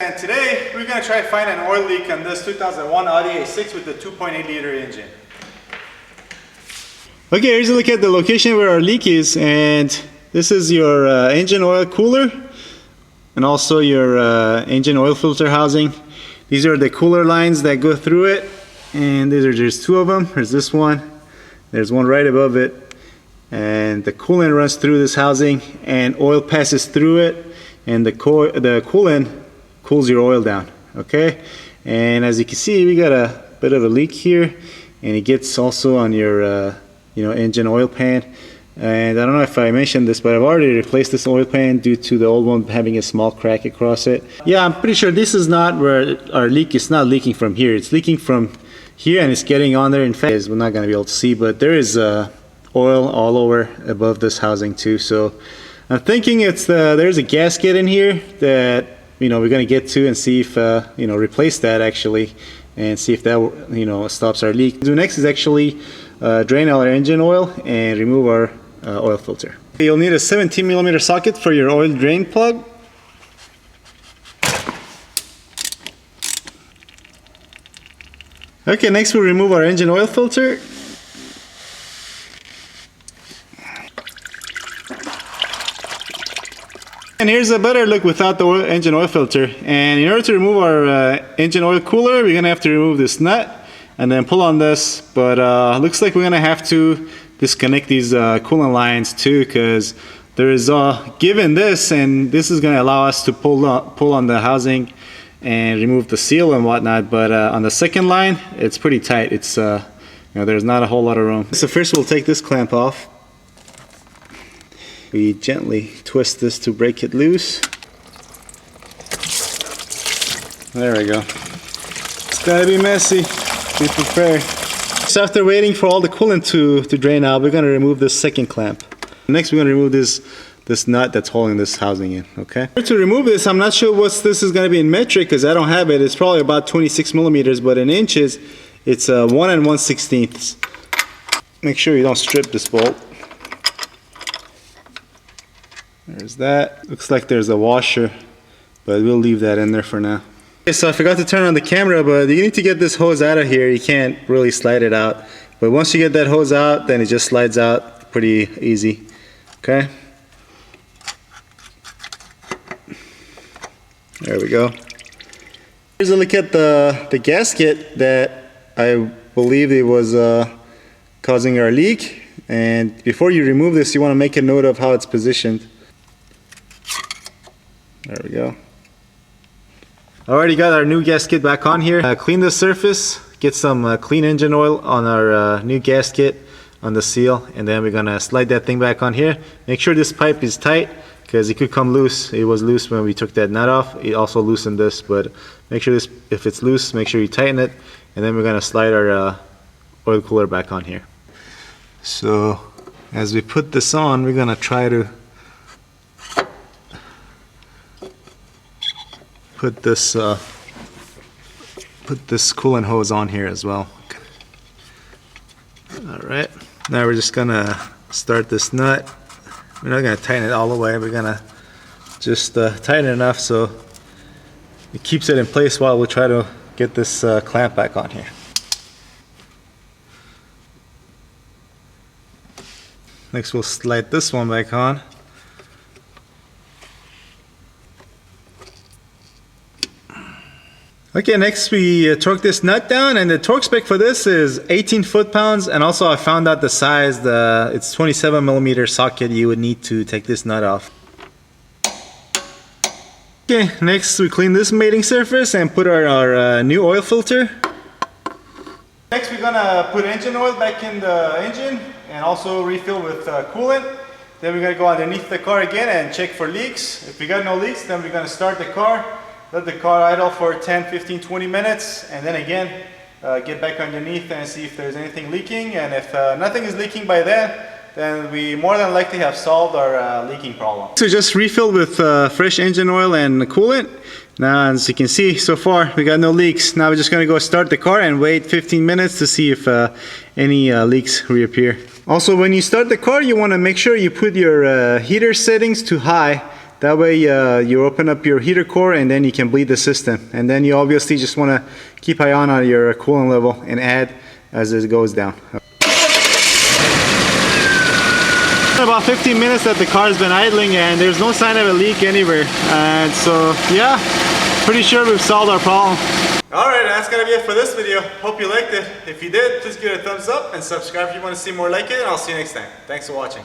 and today we're going to try to find an oil leak on this 2001 Audi A6 with the 2.8 liter engine. Okay, here's a look at the location where our leak is, and this is your engine oil cooler and also your engine oil filter housing. These are the cooler lines that go through it, and there's two of them. There's this one, there's one right above it, and the coolant runs through this housing and oil passes through it, and the coolant cools your oil down. Okay, and as you can see, we got a bit of a leak here, and it gets also on your engine oil pan. And I don't know if I mentioned this, but I've already replaced this oil pan due to the old one having a small crack across it. Yeah, I'm pretty sure this is not where our leak is. Not leaking from here, it's leaking from here, and it's getting on there. In fact, we're not going to be able to see, but there is oil all over above this housing too. So I'm thinking there's a gasket in here that we're going to get to and see if replace that actually, and see if that stops our leak. Do next is actually drain our engine oil and remove our oil filter. You'll need a 17mm socket for your oil drain plug. Okay, next we'll remove our engine oil filter. And here's a better look without the engine oil filter. And in order to remove our engine oil cooler, we're gonna have to remove this nut and then pull on this. But looks like we're gonna have to disconnect these coolant lines too, because there is given this, and this is gonna allow us to pull on the housing and remove the seal and whatnot. But on the second line, it's pretty tight. It's there's not a whole lot of room. So first we'll take this clamp off. We gently twist this to break it loose. There we go. It's gotta be messy. Be prepared. So after waiting for all the coolant to drain out, we're gonna remove this second clamp. Next, we're gonna remove this nut that's holding this housing in. Okay. To remove this, I'm not sure what this is gonna be in metric because I don't have it. It's probably about 26mm, but in inches, it's 1 1/16. Make sure you don't strip this bolt. There's that. Looks like there's a washer, but we'll leave that in there for now. Okay, so I forgot to turn on the camera, but you need to get this hose out of here. You can't really slide it out. But once you get that hose out, then it just slides out pretty easy. Okay? There we go. Here's a look at the gasket that I believe it was causing our leak. And before you remove this, you want to make a note of how it's positioned. There we go. Already got our new gasket back on here. Clean the surface, get some clean engine oil on our new gasket on the seal, and then we're gonna slide that thing back on here. Make sure this pipe is tight because it could come loose. It was loose when we took that nut off. It also loosened this, but make sure if it's loose, make sure you tighten it, and then we're gonna slide our oil cooler back on here. So as we put this on, we're gonna try to put this coolant hose on here as well. Alright, now we're just gonna start this nut. We're not gonna tighten it all the way, we're gonna just tighten it enough so it keeps it in place while we try to get this clamp back on here. Next we'll slide this one back on. Okay, next we torque this nut down, and the torque spec for this is 18 foot-pounds, and also I found out the size, it's 27mm socket you would need to take this nut off. Okay, next we clean this mating surface and put our new oil filter. Next we're gonna put engine oil back in the engine and also refill with coolant. Then we're gonna go underneath the car again and check for leaks. If we got no leaks, then we're gonna start the car. Let the car idle for 10, 15, 20 minutes, and then again get back underneath and see if there's anything leaking. And if nothing is leaking by then we more than likely have solved our leaking problem. So just refill with fresh engine oil and coolant. Now, as you can see, so far we got no leaks. Now we're just gonna go start the car and wait 15 minutes to see if any leaks reappear. Also, when you start the car, you wanna make sure you put your heater settings to high That way you open up your heater core and then you can bleed the system. And then you obviously just want to keep eye on your coolant level and add as it goes down. About 15 minutes that the car's been idling and there's no sign of a leak anywhere. And so yeah, pretty sure we've solved our problem. Alright, that's gonna be it for this video. Hope you liked it. If you did, please give it a thumbs up and subscribe if you want to see more like it, and I'll see you next time. Thanks for watching.